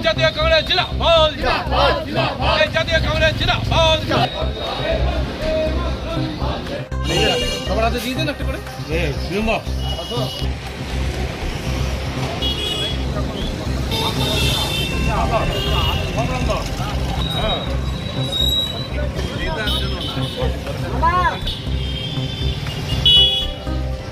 জাতীয় কংগ্রেস জিন্দাবাদ এই জাতীয় কংগ্রেস জিন্দাবাদ সবার হাতে দিয়ে দেন একটা করে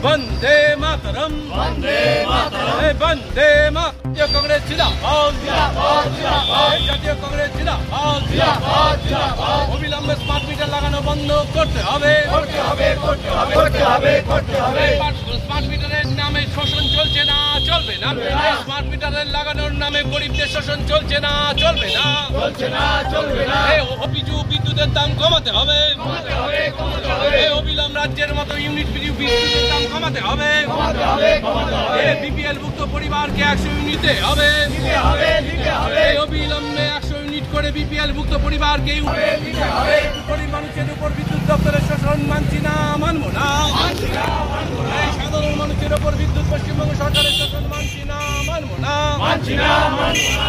वंदे मातरम वंदे मातरम वंदे मातरम জাতীয় কংগ্রেস জিন্দাবাদ জিন্দাবাদ জিন্দাবাদ জাতীয় কংগ্রেস জিন্দাবাদ জিন্দাবাদ জিন্দাবাদ অবিলম্বে স্মার্ট মিটার লাগানো বন্ধ করতে হবে করতে হবে করতে হবে করতে হবে করতে হবে স্মার্ট মিটারের নামে শোষণ চলছে না চলবে না স্মার্ট মিটারের লাগানোর নামে গরিবদের শোষণ চলছে না চলবে না চলছে না চলবে না এই অভিযোগ বিদ্যুতের দাম কমাতে হবে কমাতে হবে কমাতে হবে এই অবিলম্বে রাজ্যের মতো ইউনিট বিদ্যুতের দাম কমাতে হবে কমাতে হবে কমাতে হবে এই বিপিএল মুক্ত পরিবারকে 100 ইউনিট দিতে হবে দিতে হবে দিতে হবে এই অবিলম্বে 100 ইউনিট করে বিপিএল মুক্ত পরিবারকে দিতে হবে গরিব মানুষের উপর বিদ্যুৎ দপ্তরের শোষণ মানছি না মানবো না মানছি না মানবো না এই সাধারণ মানুষের উপর বিদ্যুৎ পশ্চিমবঙ্গ সরকারের শোষণ মানছি না মানবো না মানছি না মানবো না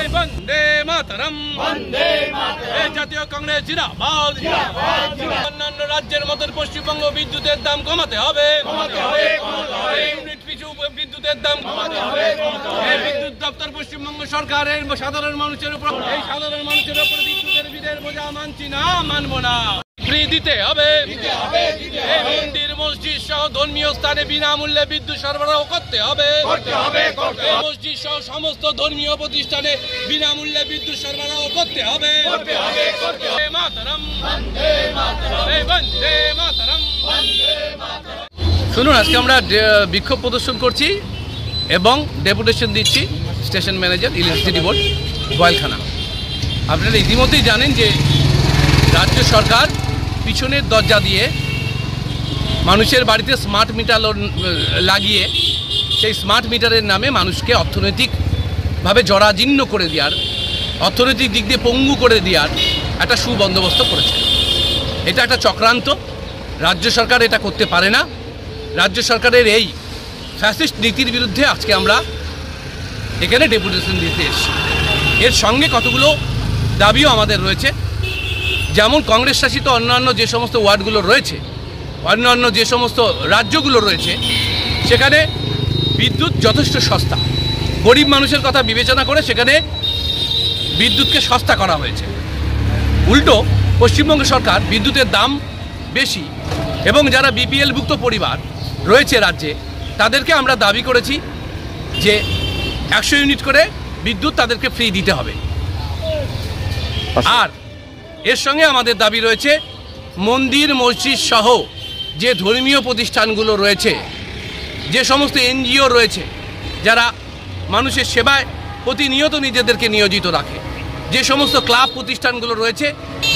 এই বন্দে মাতরম বন্দে মাতরম এই জাতীয় কংগ্রেস জিন্দাবাদ জিন্দাবাদ অন্যান্য রাজ্যের মতো পশ্চিমবঙ্গ বিদ্যুতের দাম কমাতে হবে কমাতে হবে কমাতে হবে ইউনিট পিছু বিদ্যুতের দাম কমাতে হবে এই বিদ্যুৎ দপ্তর পশ্চিমবঙ্গ সরকারের সাধারণ মানুষের উপর এই সাধারণ মানুষের উপর বিদ্যুতের বিলের বোঝা মানছি না মানবো না ফ্রি দিতে হবে এই মন্দির মসজিদ সহ ধর্মীয় স্থানে বিনামূল্যে বিদ্যুৎ সরবরাহ করতে হবে মসজিদ সহ সমস্ত ধর্মীয় প্রতিষ্ঠানে বিনামূল্যে বিদ্যুৎ সরবরাহ করতে হবে মাতরম এই বন্দে মাতরম শুনুন আজকে আমরা বিক্ষোভ প্রদর্শন করছি এবং ডেপুটেশন দিচ্ছি স্টেশন ম্যানেজার ইলেকট্রিসিটি বোর্ড গোয়ালখানা। আপনারা ইতিমধ্যেই জানেন যে রাজ্য সরকার পিছনের দরজা দিয়ে মানুষের বাড়িতে স্মার্ট মিটার লাগিয়ে সেই স্মার্ট মিটারের নামে মানুষকে অর্থনৈতিকভাবে জরাজীর্ণ করে দেওয়ার অর্থনৈতিক দিক দিয়ে পঙ্গু করে দেওয়ার একটা সুবন্দোবস্ত করেছে। এটা একটা চক্রান্ত, রাজ্য সরকার এটা করতে পারে না। রাজ্য সরকারের এই ফ্যাসিস্ট নীতির বিরুদ্ধে আজকে আমরা এখানে ডেপুটেশন দিতে এসেছি। এর সঙ্গে কতগুলো দাবিও আমাদের রয়েছে, যেমন কংগ্রেস শাসিত অন্যান্য যে সমস্ত ওয়ার্ডগুলো রয়েছে, অন্যান্য যে সমস্ত রাজ্যগুলো রয়েছে, সেখানে বিদ্যুৎ যথেষ্ট সস্তা। গরিব মানুষের কথা বিবেচনা করে সেখানে বিদ্যুৎকে সস্তা করা হয়েছে। উল্টো পশ্চিমবঙ্গ সরকার বিদ্যুতের দাম বেশি এবং যারা বিপিএল ভুক্ত পরিবার রয়েছে রাজ্যে, তাদেরকে আমরা দাবি করেছি যে 100 ইউনিট করে বিদ্যুৎ তাদেরকে ফ্রি দিতে হবে। আর এর সঙ্গে আমাদের দাবি রয়েছে মন্দির মসজিদ সহ যে ধর্মীয় প্রতিষ্ঠানগুলো রয়েছে, যে সমস্ত এনজিও রয়েছে যারা মানুষের সেবায় প্রতিনিয়ত নিজেদেরকে নিয়োজিত রাখে, যে সমস্ত ক্লাব প্রতিষ্ঠানগুলো রয়েছে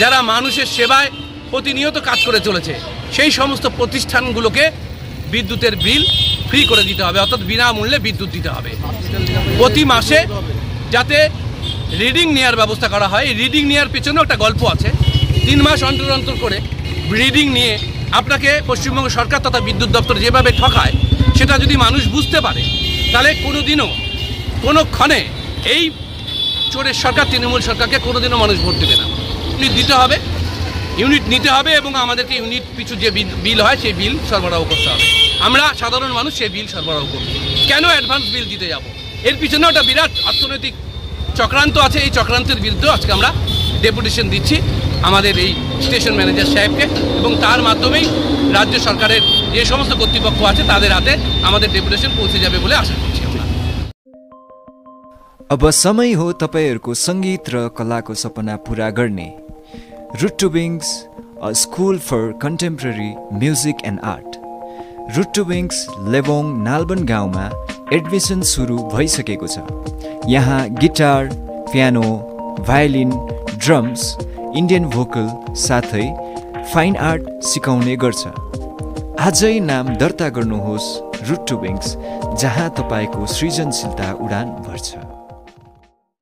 যারা মানুষের সেবায় প্রতিনিয়ত কাজ করে চলেছে, সেই সমস্ত প্রতিষ্ঠানগুলোকে বিদ্যুতের বিল ফ্রি করে দিতে হবে, অর্থাৎ বিনামূল্যে বিদ্যুৎ দিতে হবে। প্রতি মাসে যাতে রিডিং নেওয়ার ব্যবস্থা করা হয়। এই রিডিং নেওয়ার পেছনেও একটা গল্প আছে। 3 মাস অন্তর অন্তর করে রিডিং নিয়ে আপনাকে পশ্চিমবঙ্গ সরকার তথা বিদ্যুৎ দপ্তর যেভাবে ঠকায়, সেটা যদি মানুষ বুঝতে পারে, তাহলে কোনোদিনও কোনোক্ষণে এই চোরের সরকার তৃণমূল সরকারকে কোনোদিনও মানুষ ভোট দেবে না। ইউনিট দিতে হবে, ইউনিট নিতে হবে এবং আমাদেরকে ইউনিট পিছু যে বিল হয় সেই বিল সরবরাহ করতে হবে। আমরা সাধারণ মানুষ সেই বিল সরবরাহ করব। কেন অ্যাডভান্স বিল দিতে যাব? এর পিছনেও একটা বিরাট অর্থনৈতিক চক্রান্ত আছে। এই চক্রান্তের বিরুদ্ধে আজকে আমরা ডেপুটেশন দিচ্ছি আমাদের এই স্টেশন ম্যানেজার সাহেবকে, এবং তার মাধ্যমেই রাজ্য সরকারের যে সমস্ত কর্তৃপক্ষ আছে তাদের হাতে আমাদের ডেপুটেশন পৌঁছে যাবে বলে आशा করছি আমরা। अब समय हो तपाईहरुको संगीत र कलाको सपना पूरा गर्ने। Root to Wings, a school for contemporary music and art. Root to Wings Lebong Nalban गाउँमा एडमिसन सुरु भइसकेको छ। यहाँ guitar, piano, violin, drums, Indian vocal साथै फाइन आर्ट सिकाउने गर्छ। आजै नाम दर्ता गर्नुहोस् रुट टु विङ्स, जहाँ तपाईको सृजनशीलता उडान भर्छ।